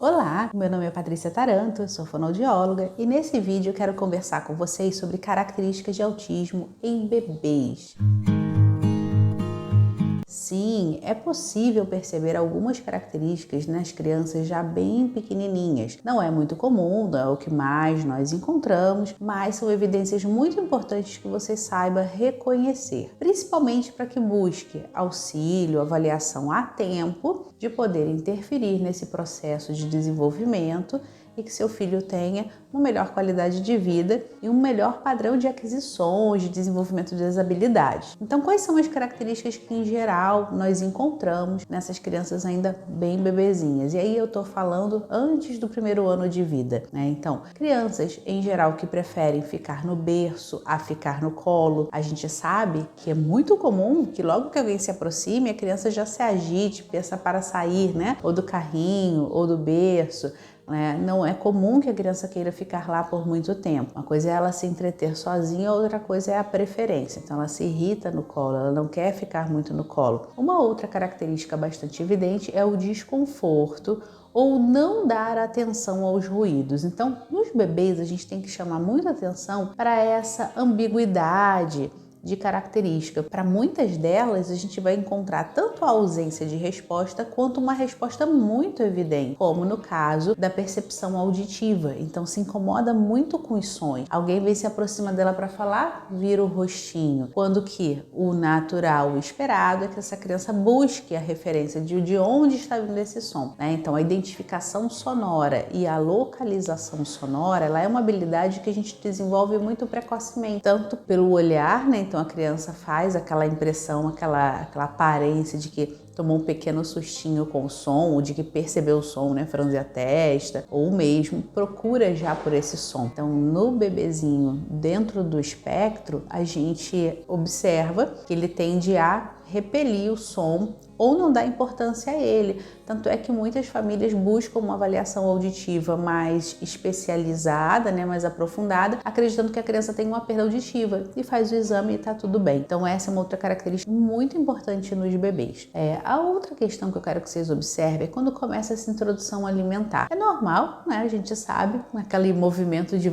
Olá, meu nome é Patrícia Taranto, sou fonoaudióloga e nesse vídeo eu quero conversar com vocês sobre características de autismo em bebês. Sim, é possível perceber algumas características nas crianças já bem pequenininhas. Não é muito comum, não é o que mais nós encontramos, mas são evidências muito importantes que você saiba reconhecer, principalmente para que busque auxílio, avaliação a tempo de poder interferir nesse processo de desenvolvimento e que seu filho tenha uma melhor qualidade de vida e um melhor padrão de aquisições, de desenvolvimento das habilidades. Então, quais são as características que, em geral, nós encontramos nessas crianças ainda bem bebezinhas? E aí eu tô falando antes do primeiro ano de vida, né? Então, crianças, em geral, que preferem ficar no berço a ficar no colo. A gente sabe que é muito comum que logo que alguém se aproxime, a criança já se agite, peça para sair, né? Ou do carrinho, ou do berço. Não é comum que a criança queira ficar lá por muito tempo. Uma coisa é ela se entreter sozinha, outra coisa é a preferência. Então ela se irrita no colo, ela não quer ficar muito no colo. Uma outra característica bastante evidente é o desconforto ou não dar atenção aos ruídos. Então, nos bebês a gente tem que chamar muita atenção para essa ambiguidade de característica. Para muitas delas, a gente vai encontrar tanto a ausência de resposta quanto uma resposta muito evidente, como no caso da percepção auditiva. Então, se incomoda muito com os sons. Alguém vem se aproxima dela para falar, vira o rostinho. Quando que o natural, o esperado, é que essa criança busque a referência de onde está vindo esse som, né? Então, a identificação sonora e a localização sonora, ela é uma habilidade que a gente desenvolve muito precocemente, tanto pelo olhar, né? Então a criança faz aquela impressão, aquela aparência de que tomou um pequeno sustinho com o som, ou de que percebeu o som, né, franzir a testa, ou mesmo procura já por esse som. Então, no bebezinho, dentro do espectro, a gente observa que ele tende a repelir o som ou não dá importância a ele. Tanto é que muitas famílias buscam uma avaliação auditiva mais especializada, né, mais aprofundada, acreditando que a criança tem uma perda auditiva e faz o exame e tá tudo bem. Então essa é uma outra característica muito importante nos bebês. A outra questão que eu quero que vocês observem é quando começa essa introdução alimentar. É normal, né? A gente sabe, aquele movimento de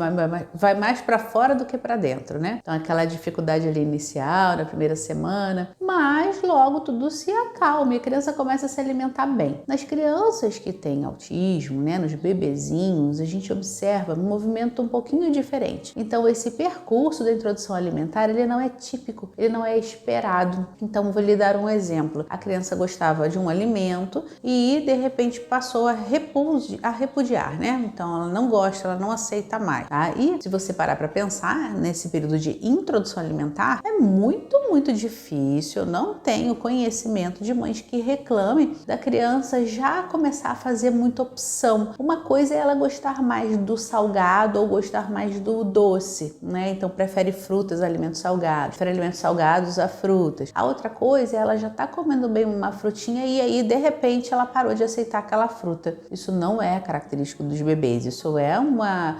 vai mais para fora do que para dentro, né? Então aquela dificuldade ali inicial, na primeira semana, mas logo tudo se acalma e a criança começa a se alimentar bem. Nas crianças que têm autismo, né, nos bebezinhos, a gente observa um movimento um pouquinho diferente. Então esse percurso da introdução alimentar, ele não é típico, ele não é esperado. Então vou lhe dar um exemplo. A criança gostava de um alimento e de repente passou a repudiar, né? Então ela não gosta, ela não aceita mais, tá? E se você parar para pensar nesse período de introdução alimentar, é muito difícil. Eu não tenho conhecimento de mães que reclamem da criança já começar a fazer muita opção. Uma coisa é ela gostar mais do salgado ou gostar mais do doce, né? Então prefere frutas, alimentos salgados, prefere alimentos salgados a frutas. A outra coisa é ela já tá comendo bem uma frutinha e aí de repente ela parou de aceitar aquela fruta. Isso não é característico dos bebês, isso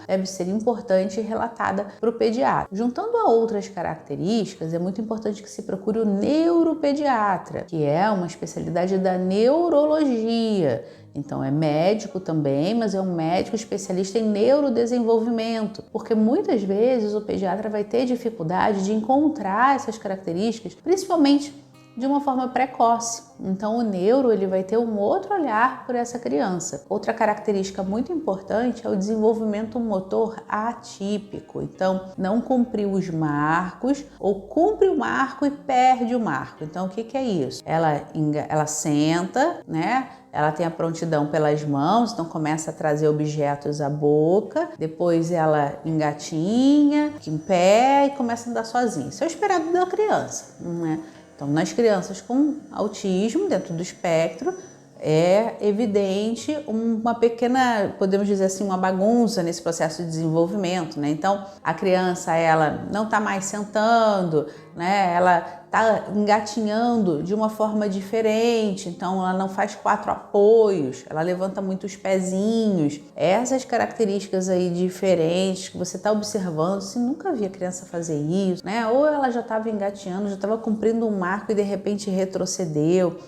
deve ser importante e relatada para o pediatra. Juntando a outras características, é muito importante que se procure o neuropediatra, que é uma especialidade da neurologia. Então é médico também, mas é um médico especialista em neurodesenvolvimento, porque muitas vezes o pediatra vai ter dificuldade de encontrar essas características, principalmente de uma forma precoce. Então o neuro, ele vai ter um outro olhar por essa criança. Outra característica muito importante é o desenvolvimento motor atípico. Então não cumpriu os marcos ou cumpre o marco e perde o marco. Então o que é isso? Ela senta, né? Ela tem a prontidão pelas mãos, então começa a trazer objetos à boca, depois ela engatinha, fica em pé e começa a andar sozinha. Isso é o esperado da criança, né? Então, nas crianças com autismo, dentro do espectro, é evidente uma pequena, podemos dizer assim, uma bagunça nesse processo de desenvolvimento, né? Então, a criança, ela não está mais sentando, né? Ela está engatinhando de uma forma diferente, então ela não faz 4 apoios, ela levanta muito os pezinhos. Essas características aí diferentes que você está observando, você nunca via a criança fazer isso, né? Ou ela já estava engatinhando, já estava cumprindo um marco e de repente retrocedeu.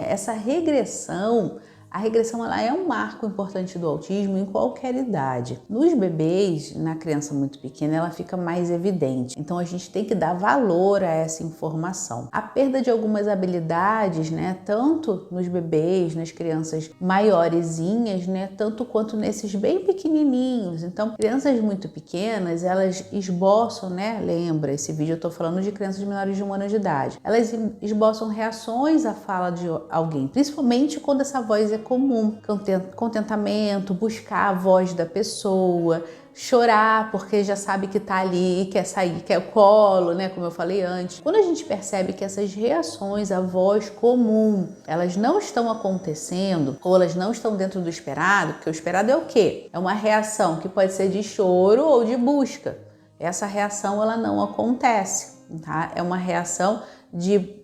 Essa regressão A regressão ela é um marco importante do autismo em qualquer idade. Nos bebês, na criança muito pequena, ela fica mais evidente. Então a gente tem que dar valor a essa informação. A perda de algumas habilidades, né, tanto nos bebês, nas crianças maiorzinhas, né, tanto quanto nesses bem pequenininhos. Então, crianças muito pequenas, elas esboçam, né, lembra, esse vídeo eu tô falando de crianças menores de 1 ano de idade. Elas esboçam reações à fala de alguém, principalmente quando essa voz é comum, contentamento, buscar a voz da pessoa, chorar porque já sabe que tá ali, quer sair, quer o colo, né, como eu falei antes. Quando a gente percebe que essas reações à voz comum, elas não estão acontecendo, ou elas não estão dentro do esperado, porque o esperado é o quê? É uma reação que pode ser de choro ou de busca. Essa reação, ela não acontece, tá? É uma reação de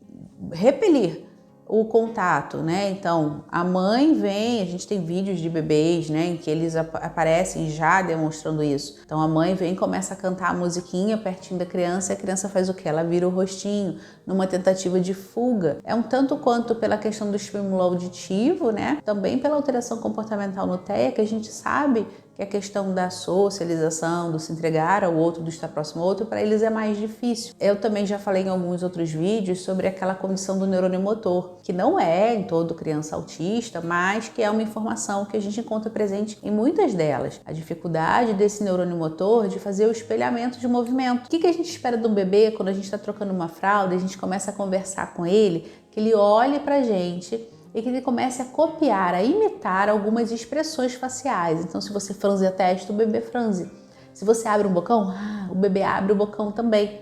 repelir o contato, né? Então, a mãe vem, a gente tem vídeos de bebês, né, em que eles aparecem já demonstrando isso. Então, a mãe vem e começa a cantar a musiquinha pertinho da criança, e a criança faz o quê? Ela vira o rostinho, numa tentativa de fuga. É um tanto quanto pela questão do estímulo auditivo, né? Também pela alteração comportamental no TEA, que a gente sabe que a questão da socialização, do se entregar ao outro, do estar próximo ao outro, para eles é mais difícil. Eu também já falei em alguns outros vídeos sobre aquela condição do neurônio motor, que não é em toda criança autista, mas que é uma informação que a gente encontra presente em muitas delas. A dificuldade desse neurônio motor de fazer o espelhamento de movimento. O que a gente espera de um bebê quando a gente está trocando uma fralda e a gente começa a conversar com ele, que ele olhe pra gente e que ele comece a copiar, a imitar algumas expressões faciais. Então, se você franze a testa, o bebê franze. Se você abre um bocão, o bebê abre o bocão também.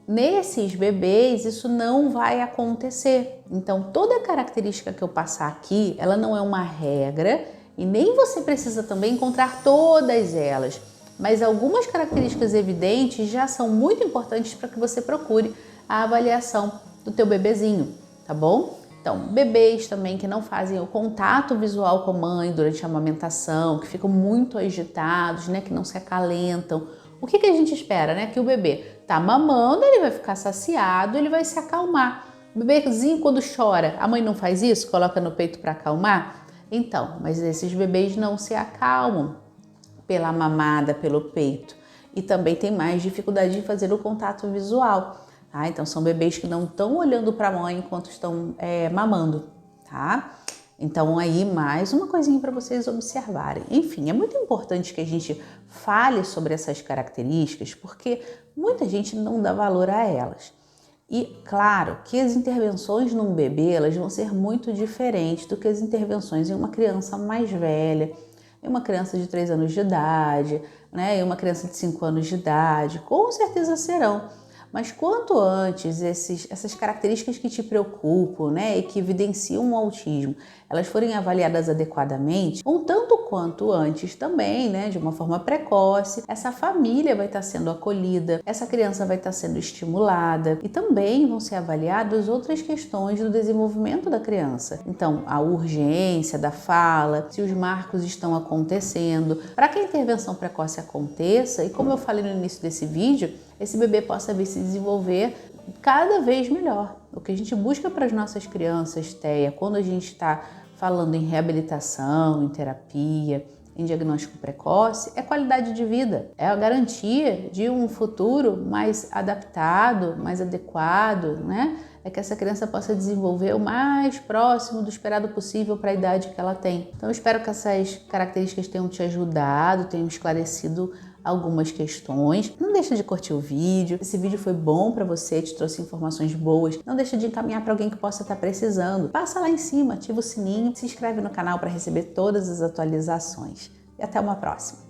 Nesses bebês, isso não vai acontecer. Então, toda característica que eu passar aqui, ela não é uma regra e nem você precisa também encontrar todas elas. Mas algumas características evidentes já são muito importantes para que você procure a avaliação do teu bebezinho, tá bom? Então, bebês também que não fazem o contato visual com a mãe durante a amamentação, que ficam muito agitados, né, que não se acalentam. O que a gente espera, né? Que o bebê tá mamando, ele vai ficar saciado, ele vai se acalmar. O bebezinho quando chora, a mãe não faz isso? Coloca no peito para acalmar? Então, mas esses bebês não se acalmam pela mamada, pelo peito. E também tem mais dificuldade de fazer o contato visual. Tá? Então, são bebês que não estão olhando para a mãe enquanto estão mamando, tá? Então, aí, mais uma coisinha para vocês observarem. Enfim, é muito importante que a gente fale sobre essas características, porque muita gente não dá valor a elas. E, claro, que as intervenções num bebê, elas vão ser muito diferentes do que as intervenções em uma criança mais velha, em uma criança de 3 anos de idade, né, em uma criança de 5 anos de idade, com certeza serão. Mas quanto antes essas características que te preocupam, né, e que evidenciam o autismo, elas forem avaliadas adequadamente, um tanto quanto antes também, né, de uma forma precoce, essa família vai estar sendo acolhida, essa criança vai estar sendo estimulada e também vão ser avaliadas outras questões do desenvolvimento da criança. Então, a urgência da fala, se os marcos estão acontecendo, para que a intervenção precoce aconteça e, como eu falei no início desse vídeo, esse bebê possa vir se desenvolver cada vez melhor. O que a gente busca para as nossas crianças, TEA, quando a gente está falando em reabilitação, em terapia, em diagnóstico precoce, é qualidade de vida, é a garantia de um futuro mais adaptado, mais adequado, né? É que essa criança possa desenvolver o mais próximo do esperado possível para a idade que ela tem. Então, eu espero que essas características tenham te ajudado, tenham esclarecido algumas questões. Não deixa de curtir o vídeo. Esse vídeo foi bom para você, te trouxe informações boas. Não deixa de encaminhar para alguém que possa estar precisando. Passa lá em cima, ativa o sininho, se inscreve no canal para receber todas as atualizações. E até uma próxima.